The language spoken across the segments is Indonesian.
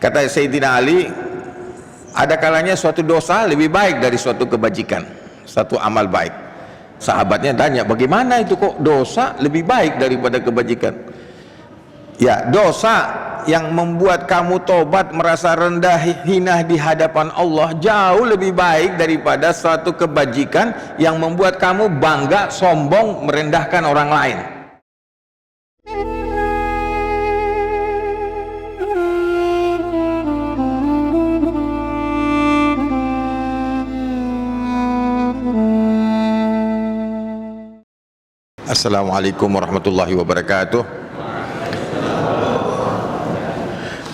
Kata Sayyidina Ali, ada kalanya suatu dosa lebih baik dari suatu kebajikan, satu amal baik. Sahabatnya tanya, bagaimana itu kok dosa lebih baik daripada kebajikan? Ya, dosa yang membuat kamu tobat merasa rendah hina di hadapan Allah jauh lebih baik daripada suatu kebajikan yang membuat kamu bangga, sombong, merendahkan orang lain. Assalamualaikum warahmatullahi wabarakatuh.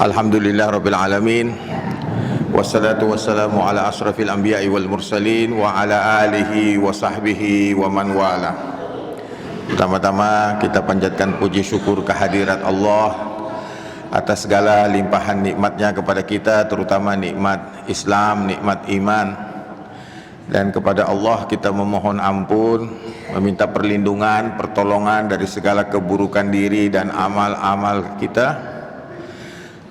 Alhamdulillah rabbil alamin, wassalatu wassalamu ala asrafil anbiya'i wal mursalin wa ala alihi wa sahbihi wa man wala. Pertama-tama kita panjatkan puji syukur kehadirat Allah atas segala limpahan nikmatnya kepada kita, terutama nikmat Islam, nikmat iman. Dan kepada Allah kita memohon ampun, meminta perlindungan, pertolongan dari segala keburukan diri dan amal-amal kita.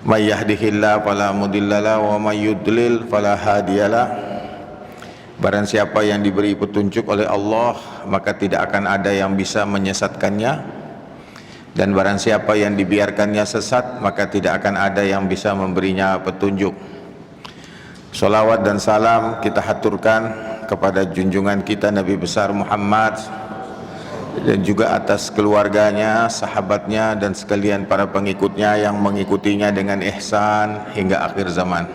May yahdihillahu fala mudhillalah wa may yudlil fala hadiyalah. Barang siapa yang diberi petunjuk oleh Allah, maka tidak akan ada yang bisa menyesatkannya. Dan barang siapa yang dibiarkannya sesat, maka tidak akan ada yang bisa memberinya petunjuk. Salawat dan salam kita haturkan kepada junjungan kita Nabi besar Muhammad, dan juga atas keluarganya, sahabatnya, dan sekalian para pengikutnya yang mengikutinya dengan ihsan hingga akhir zaman.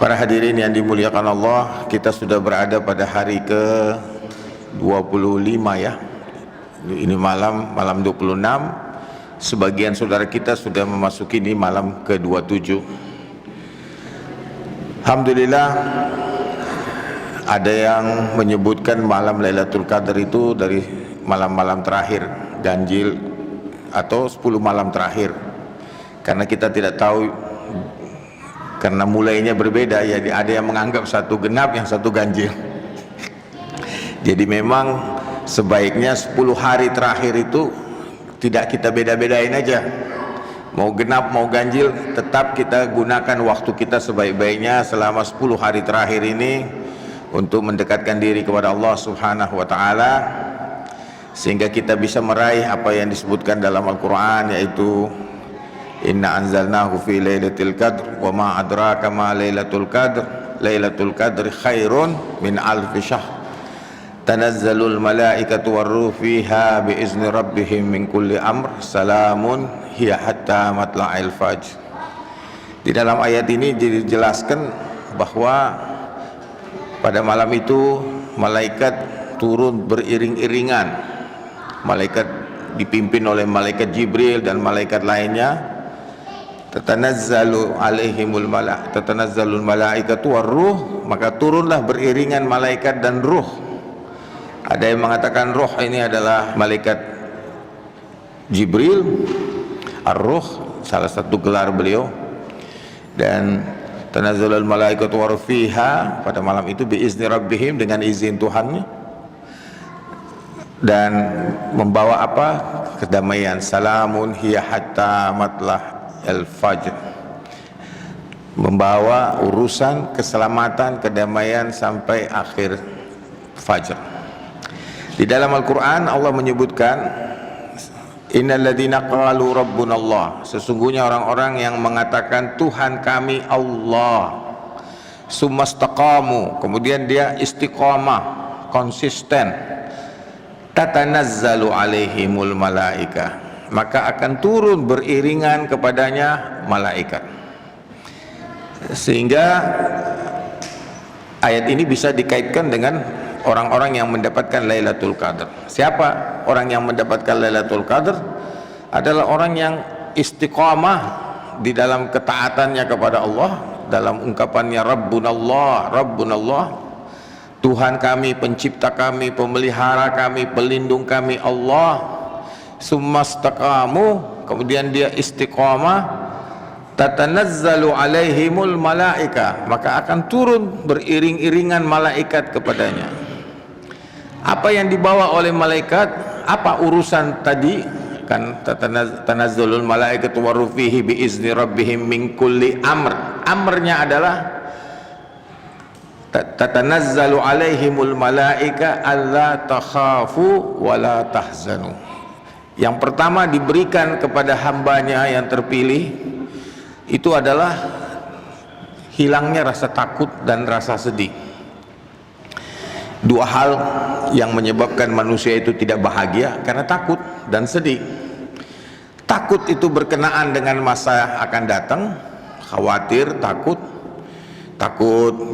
Para hadirin yang dimuliakan Allah, kita sudah berada pada hari ke-25 ya. Ini malam 26. Sebagian saudara kita sudah memasuki ini malam ke-27. Alhamdulillah, ada yang menyebutkan malam Lailatul Qadar itu dari malam-malam terakhir ganjil atau 10 malam terakhir, karena kita tidak tahu, karena mulainya berbeda ya. Ada yang menganggap satu genap, yang satu ganjil. Jadi memang sebaiknya 10 hari terakhir itu tidak kita beda-bedain aja, mau genap mau ganjil, tetap kita gunakan waktu kita sebaik-baiknya selama 10 hari terakhir ini untuk mendekatkan diri kepada Allah Subhanahu wa ta'ala, sehingga kita bisa meraih apa yang disebutkan dalam Al-Quran, yaitu inna anzalnahu fi lailatul qadr wa ma adraka ma lailatul qadr lailatul qadri khairun min alfi syahr tanazzalul malaikatu warruh fiha biizni rabbihim min kulli amr salamun hiya hatta matla'il fajr. Di dalam ayat ini dijelaskan bahwa pada malam itu malaikat turun beriring-iringan. Malaikat dipimpin oleh malaikat Jibril dan malaikat lainnya. Tatanazzalu alaihimul tatanazzalul malaikatu warruh, maka turunlah beriringan malaikat dan ruh. Ada yang mengatakan ruh ini adalah malaikat Jibril, ar-ruh salah satu gelar beliau. Dan tanazzalul malaikatu wa fiha, pada malam itu biizni rabbihim, dengan izin Tuhannya, dan membawa apa? Kedamaian. Salamun hiya hatta matlah al-fajr, membawa urusan keselamatan, kedamaian sampai akhir fajar. Di dalam Al-Quran Allah menyebutkan innalladzina qalu rabbunallah, sesungguhnya orang-orang yang mengatakan Tuhan kami Allah, sumastaqamu, kemudian dia istiqamah, konsisten, tatanazzalu alaihimul malaika, maka akan turun beriringan kepadanya malaikat. Sehingga ayat ini bisa dikaitkan dengan orang-orang yang mendapatkan Lailatul Qadar. Siapa orang yang mendapatkan Lailatul Qadar? Adalah orang yang istiqamah di dalam ketaatannya kepada Allah, dalam ungkapannya Rabbunallah, Rabbunallah, Tuhan kami, pencipta kami, pemelihara kami, pelindung kami Allah. Summastaqamu, kemudian dia istiqamah, tatanazzalu alaihimul malaika, maka akan turun beriring-iringan malaikat kepadanya. Apa yang dibawa oleh malaikat? Apa urusan tadi? kan tanazzalul malaikatu waruh fihi biizni rabbihim min kulli amr. Amrnya adalah tatanazzalu alaihimul malaika alla takhafu wa la tahzanu. Yang pertama diberikan kepada hambanya yang terpilih itu adalah hilangnya rasa takut dan rasa sedih. Dua hal yang menyebabkan manusia itu tidak bahagia karena takut dan sedih. Takut itu berkenaan dengan masa akan datang, khawatir, takut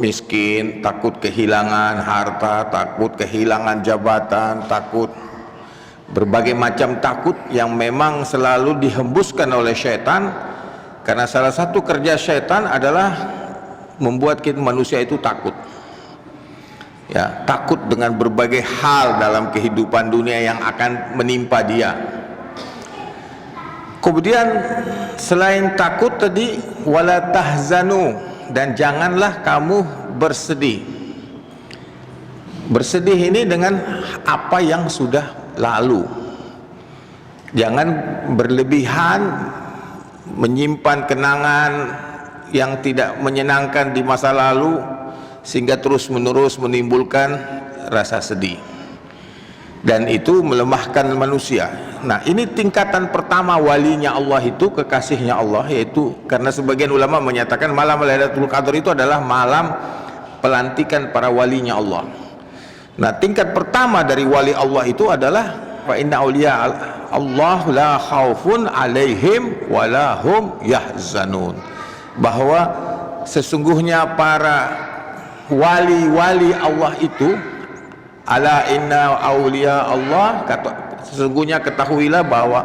miskin, takut kehilangan harta, takut kehilangan jabatan, takut berbagai macam takut yang memang selalu dihembuskan oleh syaitan, karena salah satu kerja syaitan adalah membuat kita manusia itu takut. Ya, takut dengan berbagai hal dalam kehidupan dunia yang akan menimpa dia. Kemudian selain takut tadi, wala tahzanu, dan janganlah kamu bersedih. Bersedih ini dengan apa yang sudah lalu. Jangan berlebihan menyimpan kenangan yang tidak menyenangkan di masa lalu sehingga terus-menerus menimbulkan rasa sedih, dan itu melemahkan manusia. Nah, ini tingkatan pertama walinya Allah itu, kekasihnya Allah, yaitu karena sebagian ulama menyatakan malam Lailatul Qadar itu adalah malam pelantikan para walinya Allah. Nah, tingkat pertama dari wali Allah itu adalah fa inna auliya Allah la khaufun alaihim wa la hum yahzanun, bahwa sesungguhnya para wali-wali Allah itu, ala inna auliya Allah, sesungguhnya ketahuilah bahwa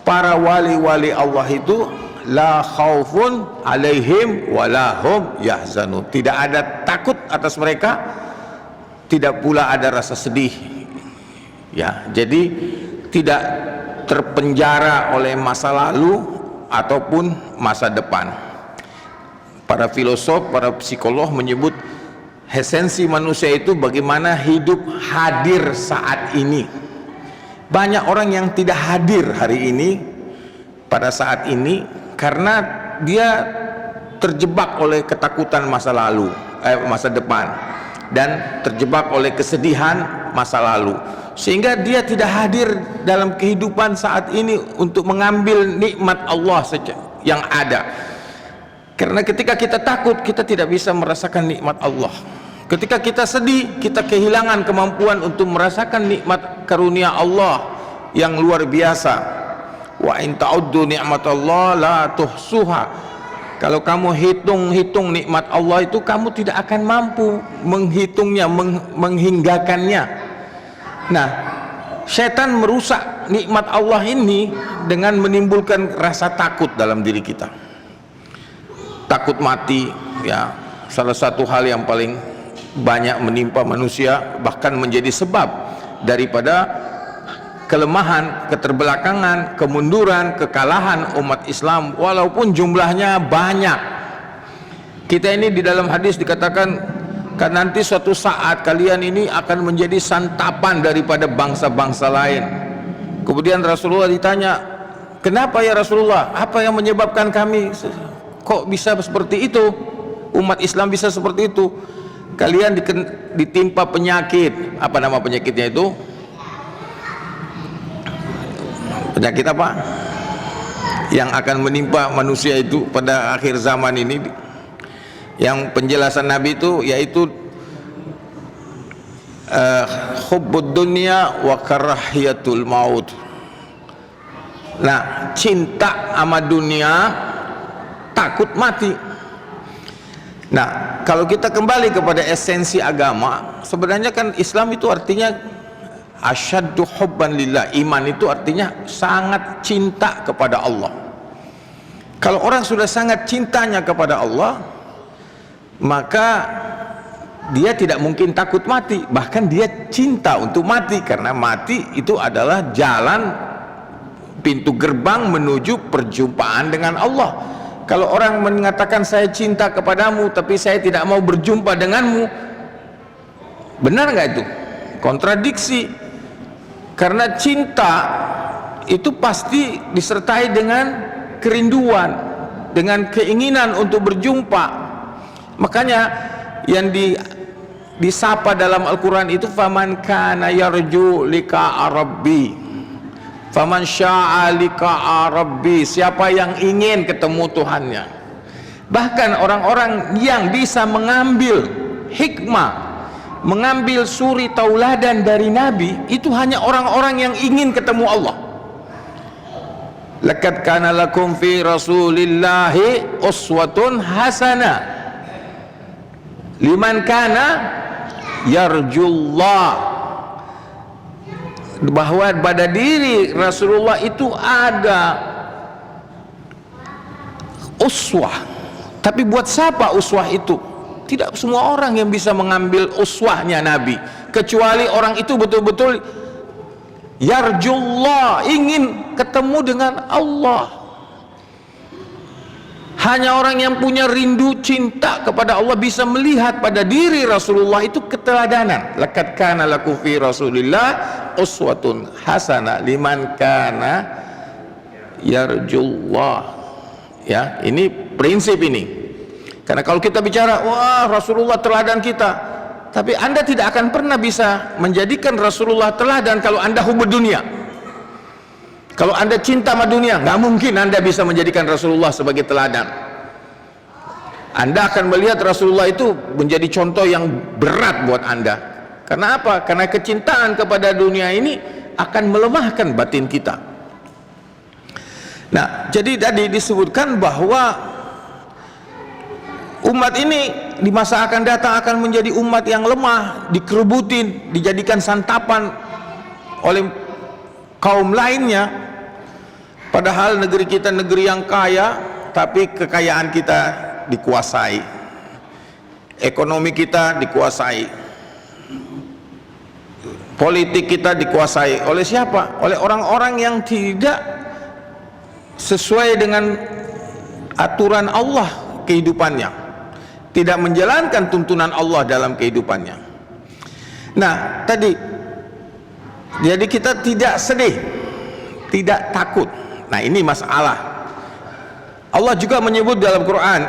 para wali-wali Allah itu la khaufun alaihim wa la hum yahzanun, tidak ada takut atas mereka, tidak pula ada rasa sedih. Ya, jadi tidak terpenjara oleh masa lalu ataupun masa depan. Para filosof, para psikolog menyebut esensi manusia itu bagaimana hidup hadir saat ini. Banyak orang yang tidak hadir hari ini, pada saat ini, karena dia terjebak oleh ketakutan masa lalu, masa depan, dan terjebak oleh kesedihan masa lalu, sehingga dia tidak hadir dalam kehidupan saat ini untuk mengambil nikmat Allah yang ada. Karena ketika kita takut, kita tidak bisa merasakan nikmat Allah. Ketika kita sedih, kita kehilangan kemampuan untuk merasakan nikmat karunia Allah yang luar biasa. Wa in ta'uddu ni'matallah la tuhsuha. Kalau kamu hitung-hitung nikmat Allah itu, kamu tidak akan mampu menghitungnya, menghinggakannya. Nah, setan merusak nikmat Allah ini dengan menimbulkan rasa takut dalam diri kita. Takut mati, ya, salah satu hal yang paling banyak menimpa manusia, bahkan menjadi sebab daripada kelemahan, keterbelakangan, kemunduran, kekalahan umat Islam, walaupun jumlahnya banyak. Kita ini di dalam hadis dikatakan, kan nanti suatu saat kalian ini akan menjadi santapan daripada bangsa-bangsa lain. Kemudian Rasulullah ditanya, kenapa ya Rasulullah, apa yang menyebabkan kami kok bisa seperti itu, umat Islam bisa seperti itu? Kalian ditimpa penyakit. Apa nama penyakitnya itu? Penyakit apa yang akan menimpa manusia itu pada akhir zaman ini? Yang penjelasan Nabi itu yaitu hubbud dunya wa karahiyatul maut. Nah, cinta sama dunia, takut mati. Nah, kalau kita kembali kepada esensi agama, sebenarnya kan Islam itu artinya asyaddu hubban lillah. Iman itu artinya sangat cinta kepada Allah. Kalau orang sudah sangat cintanya kepada Allah, maka dia tidak mungkin takut mati, bahkan dia cinta untuk mati, karena mati itu adalah jalan, pintu gerbang menuju perjumpaan dengan Allah. Kalau orang mengatakan saya cinta kepadamu tapi saya tidak mau berjumpa denganmu, benar nggak itu? Kontradiksi. Karena cinta itu pasti disertai dengan kerinduan, dengan keinginan untuk berjumpa. Makanya yang disapa dalam Al-Quran itu faman kana yarju liqa'a rabbi faman syaa liqa'a rabbi, siapa yang ingin ketemu Tuhannya. Bahkan orang-orang yang bisa mengambil hikmah, mengambil suri tauladan dari Nabi, itu hanya orang-orang yang ingin ketemu Allah. Laqad kana lakum fi rasulillahi uswatun hasanah liman kana yarjullah, bahwa pada diri Rasulullah itu ada uswah. Tapi buat siapa uswah itu? Tidak semua orang yang bisa mengambil uswahnya Nabi, kecuali orang itu betul-betul yarjullah, ingin ketemu dengan Allah. Hanya orang yang punya rindu cinta kepada Allah bisa melihat pada diri Rasulullah itu keteladanan. Laqad kana lakum fi Rasulillah uswatun hasanah liman kana yarjullah. Ya, ini prinsip ini. Karena kalau kita bicara, wah Rasulullah teladan kita, tapi Anda tidak akan pernah bisa menjadikan Rasulullah teladan kalau Anda hubud dunia. Kalau Anda cinta sama dunia, nggak mungkin Anda bisa menjadikan Rasulullah sebagai teladan. Anda akan melihat Rasulullah itu menjadi contoh yang berat buat Anda. Karena apa? Karena kecintaan kepada dunia ini akan melemahkan batin kita. Nah, jadi tadi disebutkan bahwa umat ini di masa akan datang akan menjadi umat yang lemah, dikerubutin, dijadikan santapan oleh kaum lainnya. Padahal negeri kita negeri yang kaya, tapi kekayaan kita dikuasai, ekonomi kita dikuasai, politik kita dikuasai oleh siapa? Oleh orang-orang yang tidak sesuai dengan aturan Allah kehidupannya, tidak menjalankan tuntunan Allah dalam kehidupannya. Nah, tadi jadi kita tidak sedih, tidak takut. Nah, ini masalah. Allah juga menyebut dalam Quran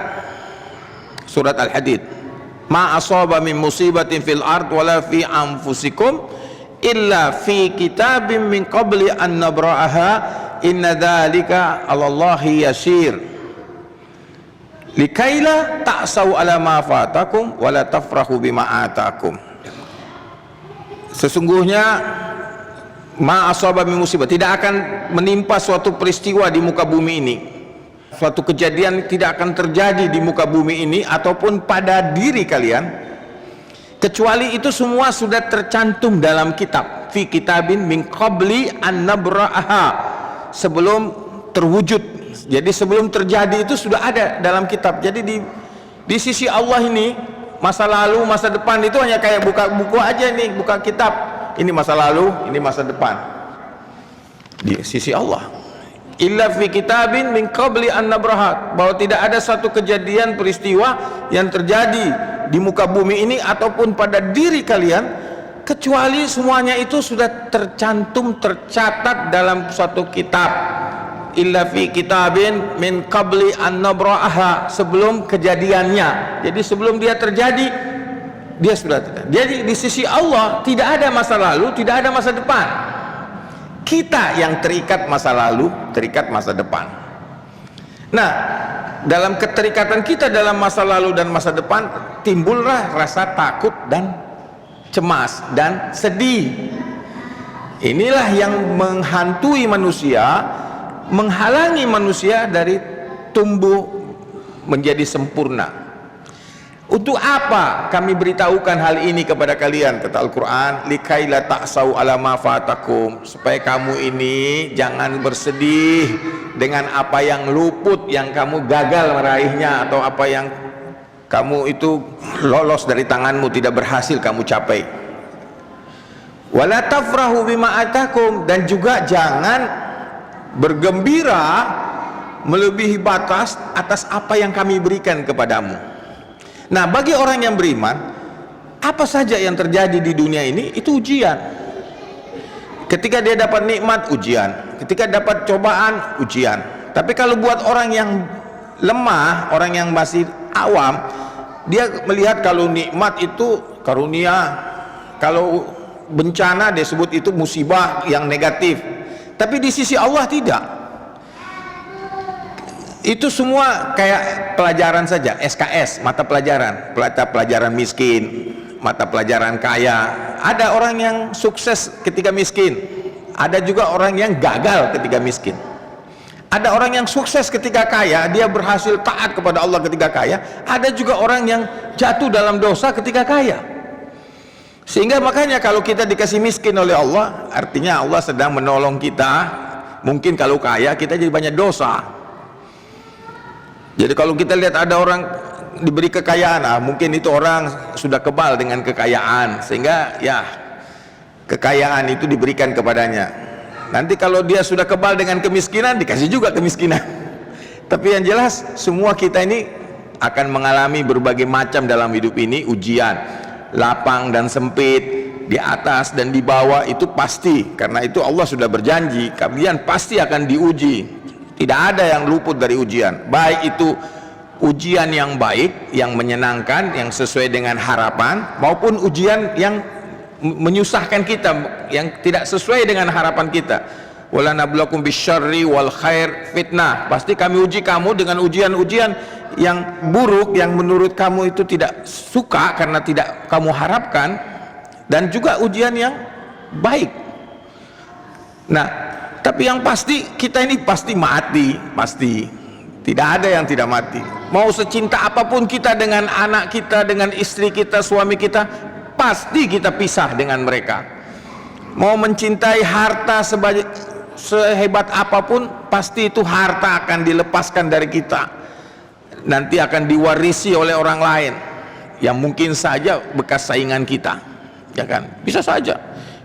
surat Al-Hadid, ma asaba min musibatin fil ard wala fi anfusikum illa fi kitabim min qabli an nabra'aha inna dzalika 'alallahi yasir likaila ta'sau ala ma fatakum wala tafrahu bima atakum. Sesungguhnya ma asaba min musibah, tidak akan menimpa suatu peristiwa di muka bumi ini, suatu kejadian tidak akan terjadi di muka bumi ini ataupun pada diri kalian, kecuali itu semua sudah tercantum dalam kitab, fi kitabin min qabli an nabra'aha, sebelum terwujud. Jadi sebelum terjadi itu sudah ada dalam kitab. Jadi di sisi Allah ini masa lalu, masa depan itu hanya kayak buka buku aja nih, buka kitab. Ini masa lalu, ini masa depan. Di sisi Allah. Illa fi kitabin min qabli an nabraha, bahwa tidak ada satu kejadian peristiwa yang terjadi di muka bumi ini ataupun pada diri kalian kecuali semuanya itu sudah tercantum, tercatat dalam suatu kitab. Illa fi kitabin min qabli an nabraha, sebelum kejadiannya. Jadi sebelum dia terjadi dia sudah terjadi. Jadi di sisi Allah tidak ada masa lalu, tidak ada masa depan. Kita yang terikat masa lalu, terikat masa depan. Nah, dalam keterikatan kita dalam masa lalu dan masa depan, timbullah rasa takut dan cemas dan sedih. Inilah yang menghantui manusia, menghalangi manusia dari tumbuh menjadi sempurna. Untuk apa kami beritahukan hal ini kepada kalian, kata Al-Quran, likaila ta'sau ala ma fatakum, supaya kamu ini jangan bersedih dengan apa yang luput, yang kamu gagal meraihnya, atau apa yang kamu itu lolos dari tanganmu, tidak berhasil kamu capai. Wala tafrahu bima atakum, dan juga jangan bergembira melebihi batas atas apa yang kami berikan kepadamu. Nah, bagi orang yang beriman, apa saja yang terjadi di dunia ini itu ujian. Ketika dia dapat nikmat, ujian. Ketika dapat cobaan, ujian. Tapi kalau buat orang yang lemah, orang yang masih awam, dia melihat kalau nikmat itu karunia, kalau bencana dia sebut itu musibah yang negatif. Tapi di sisi Allah tidak. Itu semua kayak pelajaran saja, SKS, mata pelajaran miskin, mata pelajaran kaya. Ada orang yang sukses ketika miskin, ada juga orang yang gagal ketika miskin. Ada orang yang sukses ketika kaya, dia berhasil taat kepada Allah ketika kaya. Ada juga orang yang jatuh dalam dosa ketika kaya. Sehingga makanya kalau kita dikasih miskin oleh Allah, artinya Allah sedang menolong kita. Mungkin kalau kaya kita jadi banyak dosa. Jadi kalau kita lihat ada orang diberi kekayaan, mungkin itu orang sudah kebal dengan kekayaan, sehingga ya kekayaan itu diberikan kepadanya. Nanti kalau dia sudah kebal dengan kemiskinan, dikasih juga kemiskinan. Tapi yang jelas semua kita ini akan mengalami berbagai macam dalam hidup ini, ujian, lapang dan sempit, di atas dan di bawah, itu pasti. Karena itu Allah sudah berjanji, kalian pasti akan diuji. Tidak ada yang luput dari ujian, baik itu ujian yang baik, yang menyenangkan, yang sesuai dengan harapan, maupun ujian yang menyusahkan kita, yang tidak sesuai dengan harapan kita. Wala nabluwakum bisyarri wal khair fitnah. Pasti kami uji kamu dengan ujian-ujian yang buruk, yang menurut kamu itu tidak suka karena tidak kamu harapkan, dan juga ujian yang baik. Nah, tapi yang pasti kita ini pasti mati, pasti. Tidak ada yang tidak mati. Mau secinta apapun kita dengan anak kita, dengan istri kita, suami kita, pasti kita pisah dengan mereka. Mau mencintai harta sehebat apapun, pasti itu harta akan dilepaskan dari kita. Nanti akan diwarisi oleh orang lain yang mungkin saja bekas saingan kita, ya kan? Bisa saja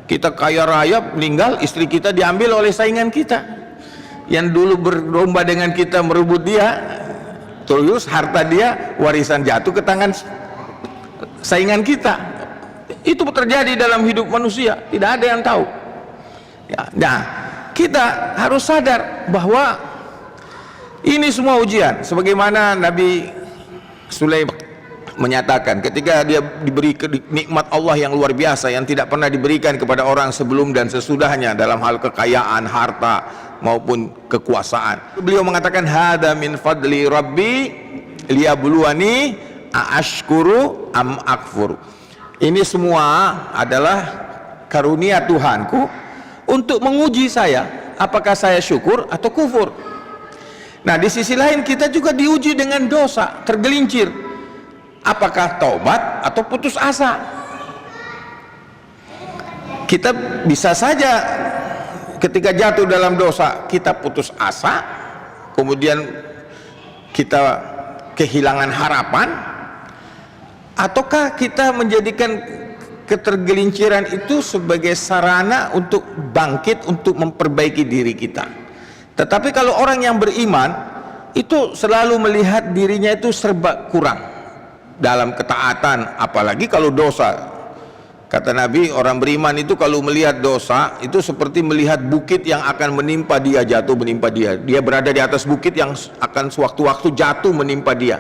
kita kaya raya, meninggal, istri kita diambil oleh saingan kita yang dulu berlomba dengan kita merebut dia, terus harta dia warisan jatuh ke tangan saingan kita. Itu terjadi dalam hidup manusia, tidak ada yang tahu ya. Nah, kita harus sadar bahwa ini semua ujian, sebagaimana Nabi Sulaiman menyatakan ketika dia diberi nikmat Allah yang luar biasa yang tidak pernah diberikan kepada orang sebelum dan sesudahnya dalam hal kekayaan, harta maupun kekuasaan. Beliau mengatakan, hada min fadli rabbi liyabluwani aashkuru am akfur. Ini semua adalah karunia Tuhanku untuk menguji saya, apakah saya syukur atau kufur. Nah, di sisi lain kita juga diuji dengan dosa, tergelincir, apakah taubat atau putus asa. Kita bisa saja ketika jatuh dalam dosa kita putus asa, kemudian kita kehilangan harapan, ataukah kita menjadikan ketergelinciran itu sebagai sarana untuk bangkit, untuk memperbaiki diri kita. Tetapi kalau orang yang beriman itu selalu melihat dirinya itu serba kurang dalam ketaatan, apalagi kalau dosa. Kata Nabi, orang beriman itu kalau melihat dosa itu seperti melihat bukit yang akan menimpa dia, jatuh menimpa dia. Dia berada di atas bukit yang akan sewaktu-waktu jatuh menimpa dia.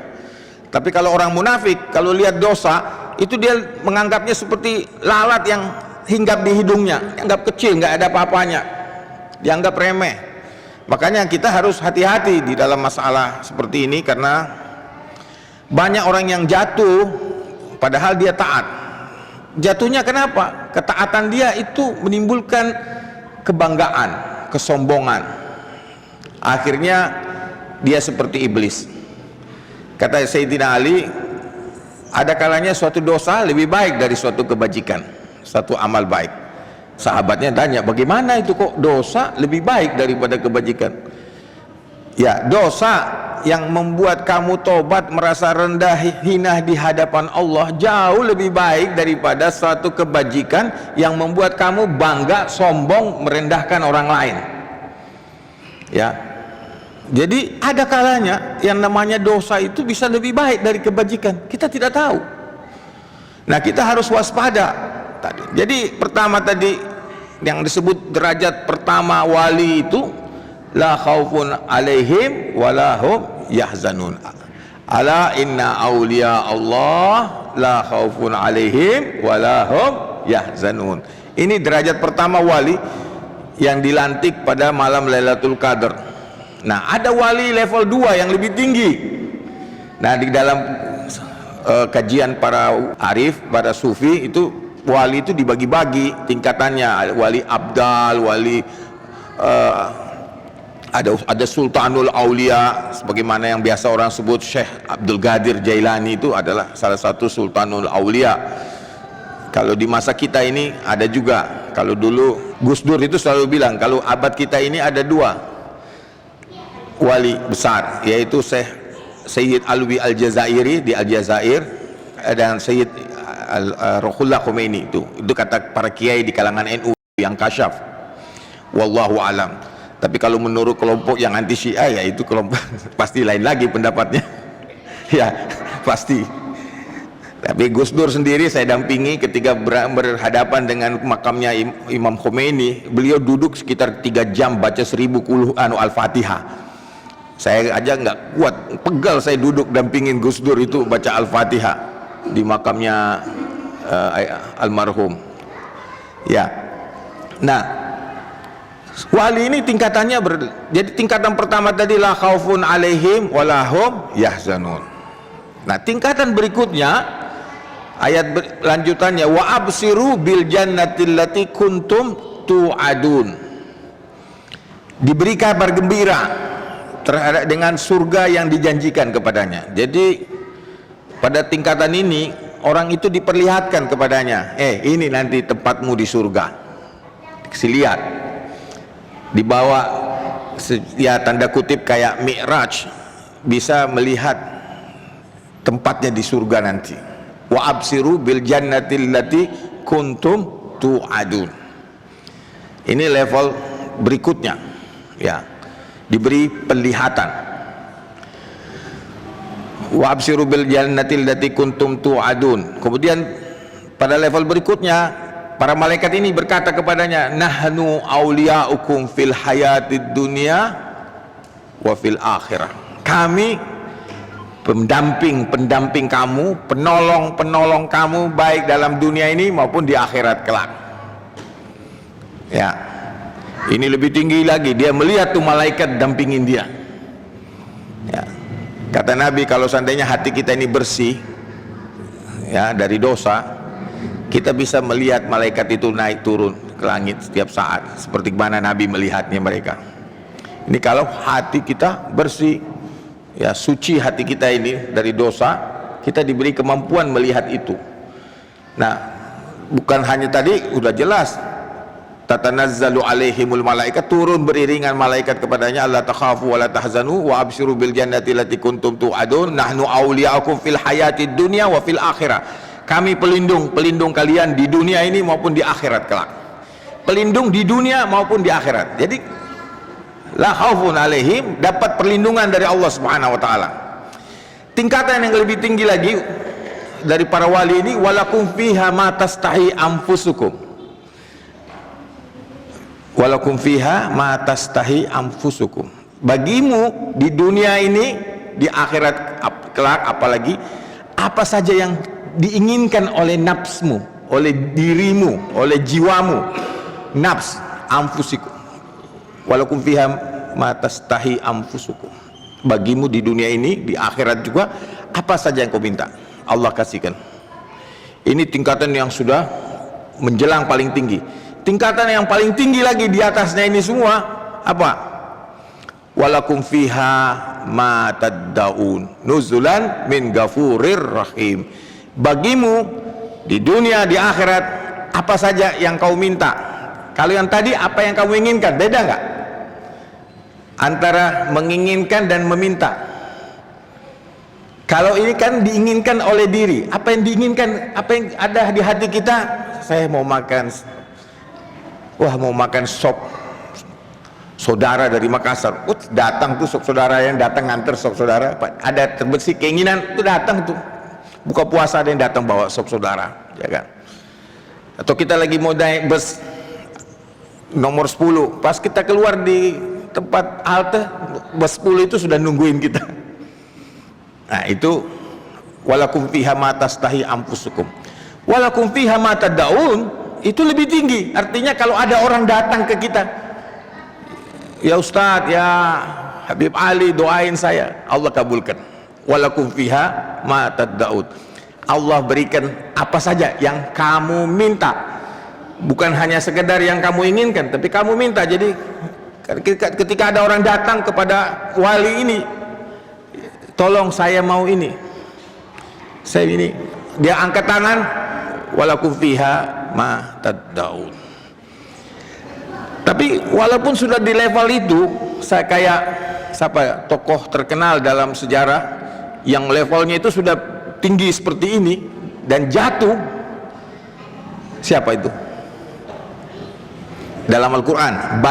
Tapi kalau orang munafik, kalau lihat dosa, itu dia menganggapnya seperti lalat yang hinggap di hidungnya, dianggap kecil, nggak ada apa-apanya, dianggap remeh. Makanya kita harus hati-hati di dalam masalah seperti ini, karena banyak orang yang jatuh padahal dia taat. Jatuhnya kenapa? Ketaatan dia itu menimbulkan kebanggaan, kesombongan. Akhirnya dia seperti iblis. Kata Sayyidina Ali, ada kalanya suatu dosa lebih baik dari suatu kebajikan, suatu amal baik. Sahabatnya tanya, bagaimana itu kok dosa lebih baik daripada kebajikan? Ya, dosa yang membuat kamu tobat, merasa rendah hina di hadapan Allah, jauh lebih baik daripada suatu kebajikan yang membuat kamu bangga, sombong, merendahkan orang lain. Ya, jadi ada kalanya yang namanya dosa itu bisa lebih baik dari kebajikan. Kita tidak tahu. Nah, kita harus waspada tadi. Jadi pertama tadi yang disebut derajat pertama wali itu la khaufun alaihim walahum yahzanun. Ala inna awliya Allah la khaufun alaihim walahum yahzanun. Ini derajat pertama wali yang dilantik pada malam Lailatul Qadar. Nah, ada wali level 2 yang lebih tinggi. Nah, di dalam kajian para arif, para sufi itu wali itu dibagi-bagi tingkatannya. Wali abdal, wali ada sultanul aulia, sebagaimana yang biasa orang sebut Syekh Abdul Qadir Jailani, itu adalah salah satu sultanul aulia. Kalau di masa kita ini ada juga. Kalau dulu Gus Dur itu selalu bilang kalau abad kita ini ada 2 wali besar, yaitu Sayyid Alwi Al-Jazairi di Aljazair dan Sayyid Ruhullah Khomeini. Itu kata para kiai di kalangan NU yang kasyaf. Wallahu alam. Tapi kalau menurut kelompok yang anti Syiah, ya itu kelompok pasti lain lagi pendapatnya. Ya pasti. Tapi Gus Dur sendiri saya dampingi ketika berhadapan dengan makamnya Imam Khomeini. Beliau duduk sekitar 3 jam baca 1000 Al-Fatihah. Saya aja nggak kuat, pegal saya duduk dampingin Gus Dur itu baca Al-Fatihah di makamnya almarhum. Ya. Nah, wali ini tingkatannya jadi tingkatan pertama tadi la khaufun alaihim walahum yahzanun. Nah, tingkatan berikutnya ayat lanjutannya wa absiru bil jannatil lati kuntum tu'adun. Diberi kabar gembira terhadap dengan surga yang dijanjikan kepadanya. Jadi pada tingkatan ini orang itu diperlihatkan kepadanya, ini nanti tempatmu di surga. Kasih lihat. Dibawa ya tanda kutip kayak Mi'raj, bisa melihat tempatnya di surga nanti. Wa absiru bil jannatil lati kuntum tu'adun. Ini level berikutnya, ya, diberi penglihatan. Wa absiru bil jannatil lati kuntum tu'adun. Kemudian pada level berikutnya para malaikat ini berkata kepadanya, nahnu awliya'ukum fil hayatid dunya wa fil akhirah. Kami pendamping kamu, penolong kamu baik dalam dunia ini maupun di akhirat kelak. Ya. Ini lebih tinggi lagi, dia melihat tuh malaikat dampingin dia. Ya. Kata Nabi, kalau seandainya hati kita ini bersih ya dari dosa, kita bisa melihat malaikat itu naik turun ke langit setiap saat, seperti mana Nabi melihatnya mereka. Ini kalau hati kita bersih, ya suci hati kita ini dari dosa, kita diberi kemampuan melihat itu. Nah, bukan hanya tadi udah jelas, tatanazzalu alaihimul malaikat, turun beriringan malaikat kepadanya, alla takhafu wa la tahzanu wa abshiru bil jannati allati kuntum tu'adun nahnu awliya'ukum fil hayatid dunya wa fil akhirah. Kami pelindung kalian di dunia ini maupun di akhirat kelak. Pelindung di dunia maupun di akhirat. Jadi la khaufun alaihim, dapat perlindungan dari Allah Subhanahu wa taala. Tingkatan yang lebih tinggi lagi dari para wali ini, walakum fiha ma tastahi anfusukum. Walakum fiha ma tastahi anfusukum. Bagimu di dunia ini, di akhirat kelak apalagi, apa saja yang diinginkan oleh nafsmu, oleh dirimu, oleh jiwamu. Nafs, anfusikum. Walakum fiha ma tastahi anfusukum. Bagimu di dunia ini, di akhirat juga, apa saja yang kau minta, Allah kasihkan. Ini tingkatan yang sudah menjelang paling tinggi. Tingkatan yang paling tinggi lagi di atasnya ini semua apa? Walakum fiha ma taddaun nuzulan min ghafurir rahim. Bagimu di dunia, di akhirat, apa saja yang kau minta. Kalau yang tadi apa yang kamu inginkan, beda nggak antara menginginkan dan meminta? Kalau ini kan diinginkan oleh diri. Apa yang diinginkan, apa yang ada di hati kita, saya mau makan, mau makan sop saudara dari Makassar. Datang tuh sop saudara, yang datang nganter sop saudara. Ada terbersih keinginan tuh, datang tuh. Buka puasa ada yang datang bawa sop saudara, ya kan? Atau kita lagi mau naik bus, nomor 10. Pas kita keluar di tempat halte, bus 10 itu sudah nungguin kita. Nah itu, walakum fiha ma tastahi anfusukum walakum fiha ma tad'un, itu lebih tinggi. Artinya kalau ada orang datang ke kita, ya Ustadz, ya Habib Ali, doain saya, Allah kabulkan. Walakum fiha ma tad'un, Allah berikan apa saja yang kamu minta, bukan hanya sekedar yang kamu inginkan, tapi kamu minta. Jadi ketika ada orang datang kepada wali ini, tolong saya mau ini, saya ini, dia angkat tangan, walakum fiha ma tad'un. Tapi walaupun sudah di level itu, saya kayak siapa tokoh terkenal dalam sejarah yang levelnya itu sudah tinggi seperti ini dan jatuh, siapa itu? Dalam Al-Quran,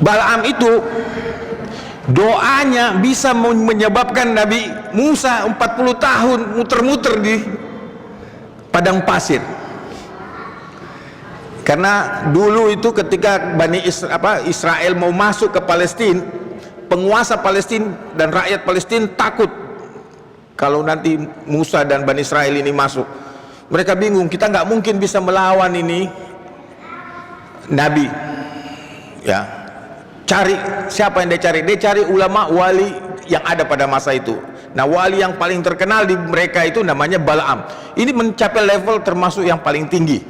Bal'am itu doanya bisa menyebabkan Nabi Musa 40 tahun muter-muter di padang pasir. Karena dulu itu ketika Israel mau masuk ke Palestina, penguasa Palestina dan rakyat Palestina takut kalau nanti Musa dan Bani Israel ini masuk. Mereka bingung, kita nggak mungkin bisa melawan ini Nabi. Ya, cari siapa yang dia cari? Dia cari ulama wali yang ada pada masa itu. Nah, wali yang paling terkenal di mereka itu namanya Bal'am. Ini mencapai level termasuk yang paling tinggi,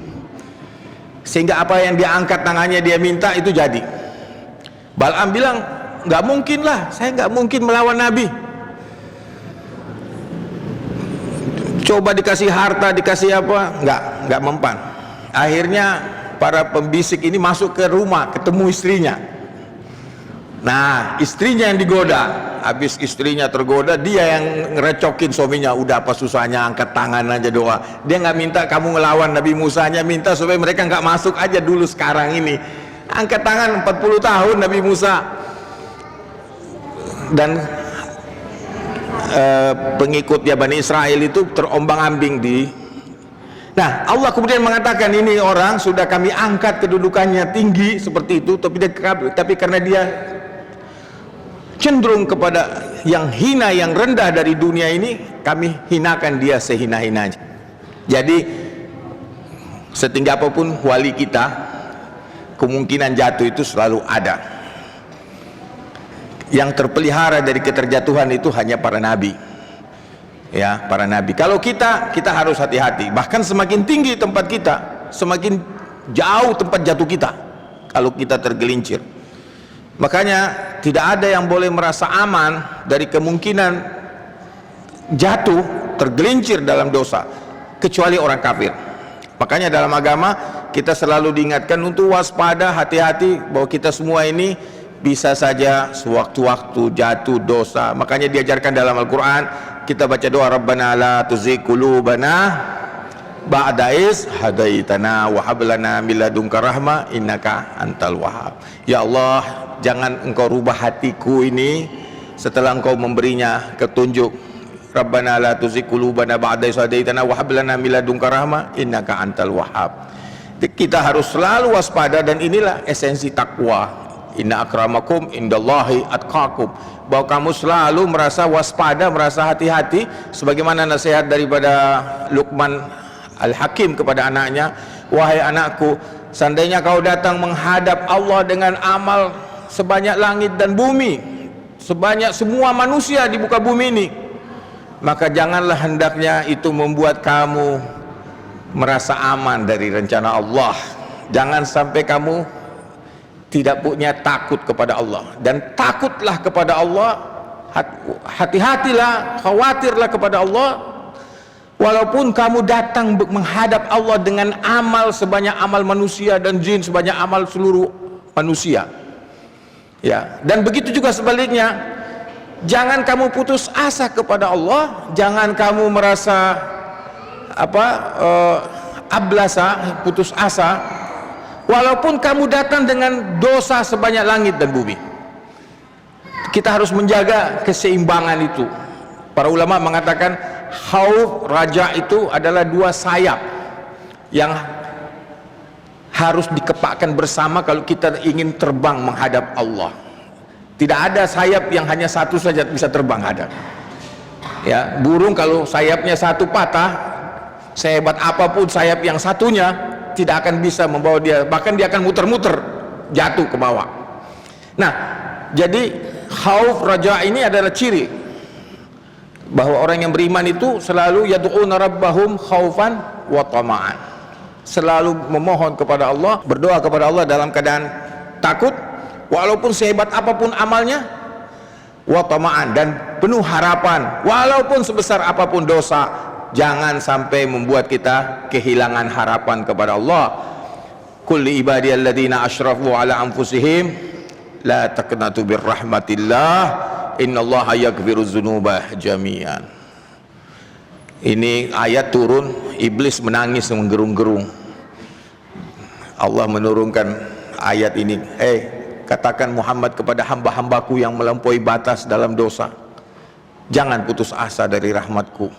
sehingga apa yang dia angkat tangannya dia minta itu jadi. Bal'am bilang, nggak mungkin lah, saya nggak mungkin melawan Nabi. Coba dikasih harta, dikasih apa, nggak mempan. Akhirnya para pembisik ini masuk ke rumah, ketemu istrinya. Nah, istrinya yang digoda. Habis istrinya tergoda, dia yang ngerecokin suaminya. Udah apa susahnya, angkat tangan aja doa. Dia nggak minta kamu ngelawan Nabi Musanya, minta supaya mereka nggak masuk aja dulu sekarang ini. Angkat tangan 40 tahun Nabi Musa. Dan pengikutnya Bani Israel itu terombang-ambing di. Nah, Allah kemudian mengatakan ini orang sudah kami angkat kedudukannya tinggi seperti itu, tapi karena dia cenderung kepada yang hina, yang rendah dari dunia ini, kami hinakan dia sehina-hinanya. Jadi setinggi apapun wali kita, kemungkinan jatuh itu selalu ada. Yang terpelihara dari keterjatuhan itu hanya para nabi. Ya, para nabi. Kalau kita harus hati-hati. Bahkan semakin tinggi tempat kita, semakin jauh tempat jatuh kita kalau kita tergelincir. Makanya tidak ada yang boleh merasa aman dari kemungkinan jatuh, tergelincir dalam dosa, kecuali orang kafir. Makanya dalam agama kita selalu diingatkan untuk waspada, hati-hati, bahwa kita semua ini bisa saja sewaktu-waktu jatuh dosa. Makanya diajarkan dalam Al-Quran, kita baca doa, Rabbana la tuzigh qulubana ba'da iz hadaitana wa hab lana min ladunka rahmah innaka antal wahhab. Ya Allah, jangan engkau rubah hatiku ini setelah engkau memberinya petunjuk. Rabbana la tuzigh qulubana ba'da iz hadaitana wa hab lana min ladunka rahmah innaka antal wahhab. Kita harus selalu waspada, dan inilah esensi takwa. Inna akramakum indallahi atqakum, bahwa kamu selalu merasa waspada, merasa hati-hati, sebagaimana nasihat daripada Luqman Al-Hakim kepada anaknya, wahai anakku, seandainya kau datang menghadap Allah dengan amal sebanyak langit dan bumi, sebanyak semua manusia di muka bumi ini, maka janganlah hendaknya itu membuat kamu merasa aman dari rencana Allah. Jangan sampai kamu tidak punya takut kepada Allah, dan takutlah kepada Allah, hati-hatilah, khawatirlah kepada Allah, walaupun kamu datang menghadap Allah dengan amal sebanyak amal manusia dan jin, sebanyak amal seluruh manusia. Ya, dan begitu juga sebaliknya, jangan kamu putus asa kepada Allah, jangan kamu merasa ablasa, putus asa, walaupun kamu datang dengan dosa sebanyak langit dan bumi. Kita harus menjaga keseimbangan itu. Para ulama mengatakan khauf, raja itu adalah dua sayap yang harus dikepakkan bersama kalau kita ingin terbang menghadap Allah. Tidak ada sayap yang hanya satu saja bisa terbang hadap. Ya, burung kalau sayapnya satu patah, sehebat apapun sayap yang satunya tidak akan bisa membawa dia, bahkan dia akan muter-muter jatuh ke bawah. Nah, jadi khauf raja ini adalah ciri bahwa orang yang beriman itu selalu yad'una rabbahum khaufan wa tama'an, selalu memohon kepada Allah, berdoa kepada Allah dalam keadaan takut walaupun sehebat apapun amalnya, wa tama'an, dan penuh harapan walaupun sebesar apapun dosa. Jangan sampai membuat kita kehilangan harapan kepada Allah. Qul li ibadiyalladzina asyrafu ala anfusihim la taqnatu birrahmatillah innallaha yaghfiruz dzunuba jami'an. Ini ayat turun, iblis menangis menggerung-gerung. Allah menurunkan ayat ini, katakan Muhammad kepada hamba-hambaku yang melampaui batas dalam dosa, jangan putus asa dari rahmatku,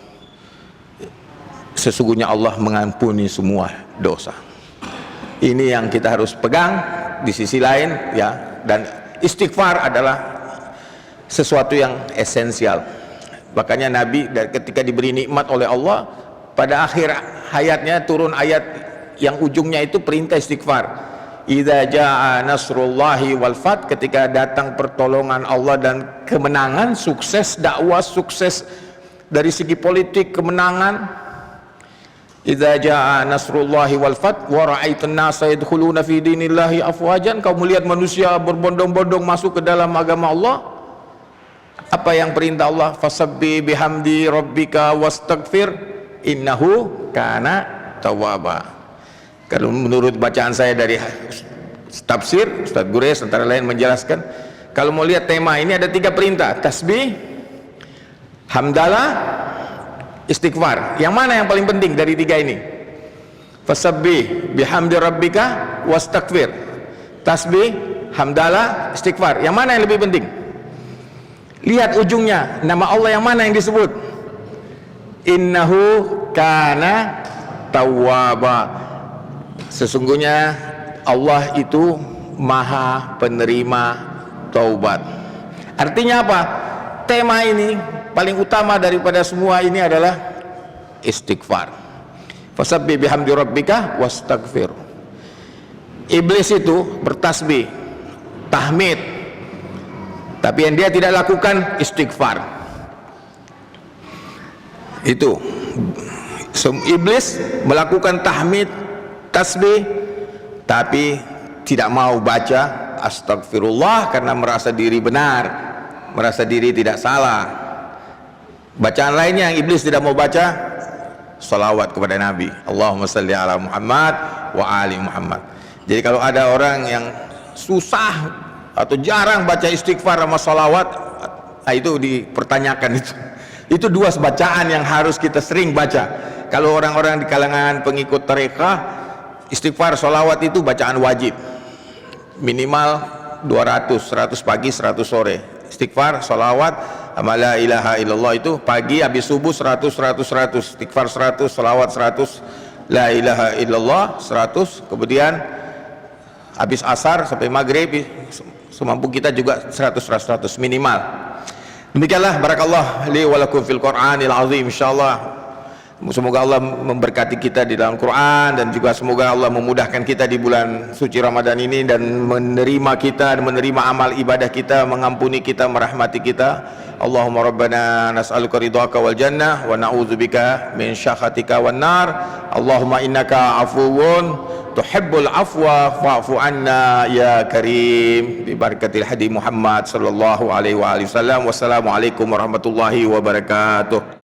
sesungguhnya Allah mengampuni semua dosa. Ini yang kita harus pegang. Di sisi lain, ya, dan istighfar adalah sesuatu yang esensial. Makanya Nabi ketika diberi nikmat oleh Allah, pada akhir hayatnya turun ayat yang ujungnya itu perintah istighfar. Idza jaa nasrullahi wal fath, ketika datang pertolongan Allah dan kemenangan, sukses dakwah, sukses dari segi politik, kemenangan. Idza jaa nasrullahi wal fath wa ra'aitan nasa yadkhuluna fi dinillahi afwajan, kau melihat manusia berbondong-bondong masuk ke dalam agama Allah. Apa yang perintah Allah? Fasabbih bihamdi rabbika wastaghfir innahu kana tawwaba. Kalau menurut bacaan saya dari tafsir, Ustaz Gures antara lain menjelaskan, kalau mau lihat tema ini ada 3 perintah: tasbih, hamdalah, istighfar. Yang mana yang paling penting dari 3 ini? Fasabbih bihamdi rabbika wastaghfir. Tasbih, hamdalah, istighfar. Yang mana yang lebih penting? Lihat ujungnya, nama Allah yang mana yang disebut? Innahu kana tawwaba. Sesungguhnya Allah itu maha penerima taubat. Artinya apa? Tema ini paling utama daripada semua ini adalah istighfar. Fasabbih bihamdi rabbika wastaghfir. Iblis itu bertasbih, tahmid, tapi yang dia tidak lakukan istighfar. Itu iblis melakukan tahmid, tasbih, tapi tidak mau baca astagfirullah karena merasa diri benar, merasa diri tidak salah. Bacaan lainnya yang iblis tidak mau baca, salawat kepada Nabi, Allahumma salli ala Muhammad wa ali Muhammad. Jadi kalau ada orang yang susah atau jarang baca istighfar sama salawat, itu dipertanyakan. Itu 2 bacaan yang harus kita sering baca. Kalau orang-orang di kalangan pengikut tarekah, istighfar, salawat itu bacaan wajib, minimal 200, 100 pagi, 100 sore. Istighfar, salawat, la ilaha illallah itu pagi habis subuh 100, 100, 100. Istighfar 100, salawat 100, la ilaha illallah 100. Kemudian habis asar sampai maghrib semampu kita juga 100, 100 minimal. Demikianlah, barakallah li wa lakum fil Qur'anil azim. Insyaallah semoga Allah memberkati kita di dalam Quran, dan juga semoga Allah memudahkan kita di bulan suci Ramadan ini dan menerima kita, menerima amal ibadah kita, mengampuni kita, merahmati kita. Allahumma rabbana nas'aluka ridhaka wal jannah wa na'udzubika min syakhatika wan nar. Allahumma innaka afuwun tuhibbul afwa fa'fu anna ya karim. Bi barakatil hadi Muhammad sallallahu alaihi wa alihi wasallam. Wassalamualaikum warahmatullahi wabarakatuh.